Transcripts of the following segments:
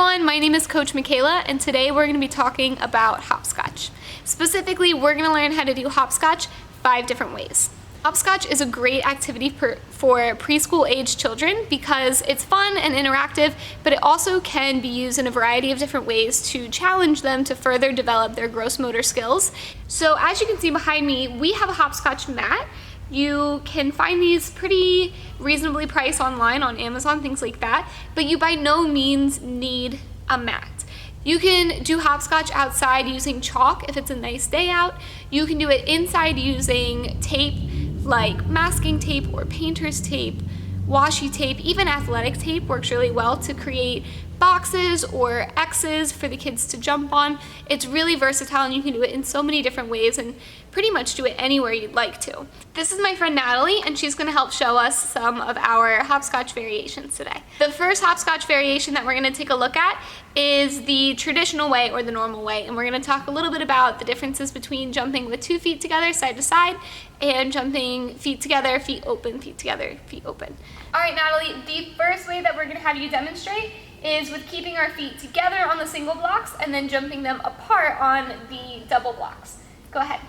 everyone, my name is Coach Michaela, and today we're going to be talking about hopscotch. Specifically, we're going to learn how to do hopscotch 5 different ways. Hopscotch is a great activity for preschool age children because it's fun and interactive, but it also can be used in a variety of different ways to challenge them to further develop their gross motor skills. So as you can see behind me, we have a hopscotch mat. You can find these pretty reasonably priced online on Amazon, things like that, but you by no means need a mat. You can do hopscotch outside using chalk if it's a nice day out. You can do it inside using tape like masking tape or painter's tape, washi tape, even athletic tape works really well to create boxes or X's for the kids to jump on. It's really versatile and you can do it in so many different ways and pretty much do it anywhere you'd like to. This is my friend Natalie, and she's gonna help show us some of our hopscotch variations today. The first hopscotch variation that we're gonna take a look at is the traditional way or the normal way, and we're gonna talk a little bit about the differences between jumping with 2 feet together side to side and jumping feet together, feet open, feet together, feet open. All right, Natalie, the first way that we're gonna have you demonstrate is with keeping our feet together on the single blocks and then jumping them apart on the double blocks. Go ahead.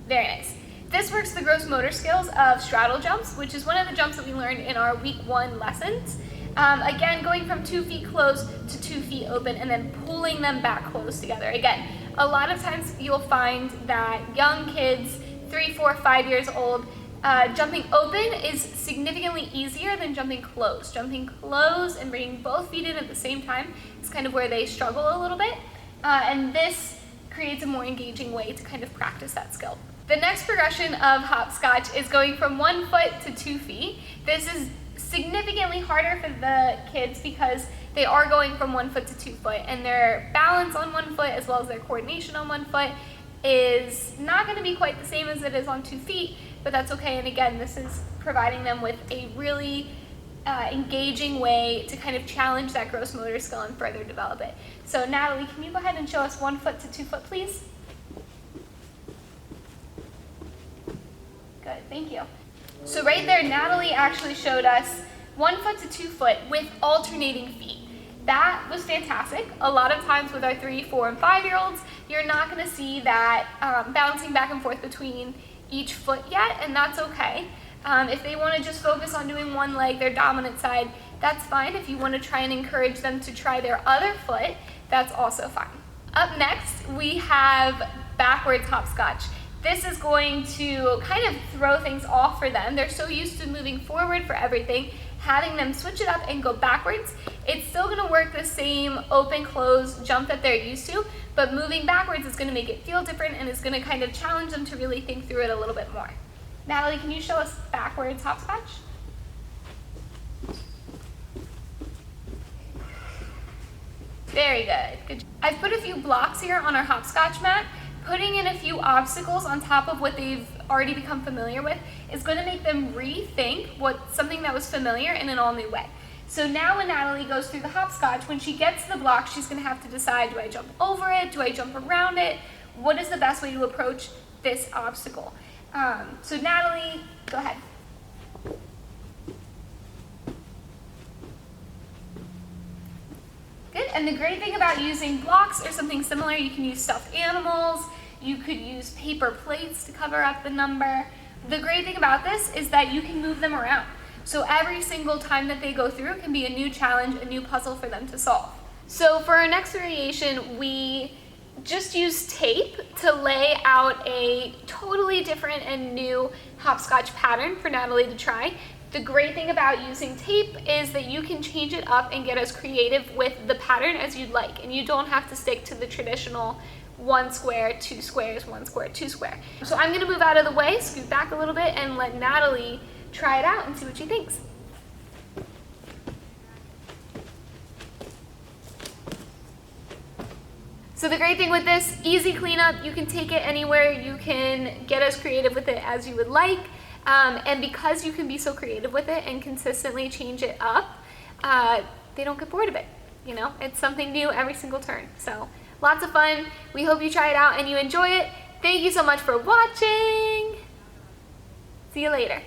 Very nice. This works the gross motor skills of straddle jumps, which is one of the jumps that we learned in our week 1 lessons. Again, going from 2 feet closed to 2 feet open and then pulling them back close together. Again, a lot of times you'll find that young kids, 3, 4, 5 years old, jumping open is significantly easier than jumping closed. Jumping closed and bringing both feet in at the same time is kind of where they struggle a little bit, and this creates a more engaging way to kind of practice that skill. The next progression of hopscotch is going from 1 foot to 2 feet. This is significantly harder for the kids because they are going from 1 foot to 2 foot, and their balance on 1 foot as well as their coordination on 1 foot is not going to be quite the same as it is on 2 feet, but that's okay. And again, this is providing them with a really engaging way to kind of challenge that gross motor skill and further develop it. So Natalie, can you go ahead and show us 1 foot to 2 foot, please? Good, thank you. So right there, Natalie actually showed us 1 foot to 2 foot with alternating feet. That was fantastic. A lot of times with our 3, 4, and 5-year-olds, you're not going to see that bouncing back and forth between each foot yet, and that's okay. If they want to just focus on doing one leg, their dominant side, that's fine. If you want to try and encourage them to try their other foot, that's also fine. Up next, we have backwards hopscotch. This is going to kind of throw things off for them. They're so used to moving forward for everything, having them switch it up and go backwards. It's still going to work the same open, close jump that they're used to, but moving backwards is going to make it feel different and it's going to kind of challenge them to really think through it a little bit more. Natalie, can you show us backwards hopscotch? Very good. Good job. I've put a few blocks here on our hopscotch mat. Putting in a few obstacles on top of what they've already become familiar with is going to make them rethink something that was familiar in an all new way. So now when Natalie goes through the hopscotch, when she gets to the block, she's going to have to decide, do I jump over it? Do I jump around it? What is the best way to approach this obstacle? So Natalie, go ahead. Good, and the great thing about using blocks or something similar, you can use stuffed animals, you could use paper plates to cover up the number. The great thing about this is that you can move them around. So every single time that they go through can be a new challenge, a new puzzle for them to solve. So for our next variation, we just use tape to lay out a totally different and new hopscotch pattern for Natalie to try. The great thing about using tape is that you can change it up and get as creative with the pattern as you'd like, and you don't have to stick to the traditional 1 square, 2 squares, 1 square, 2 square. So I'm gonna move out of the way, scoot back a little bit, and let Natalie try it out and see what she thinks. So the great thing with this, easy cleanup, you can take it anywhere, you can get as creative with it as you would like. And because you can be so creative with it and consistently change it up, they don't get bored of it. You know, it's something new every single turn. So lots of fun. We hope you try it out and you enjoy it. Thank you so much for watching. See you later.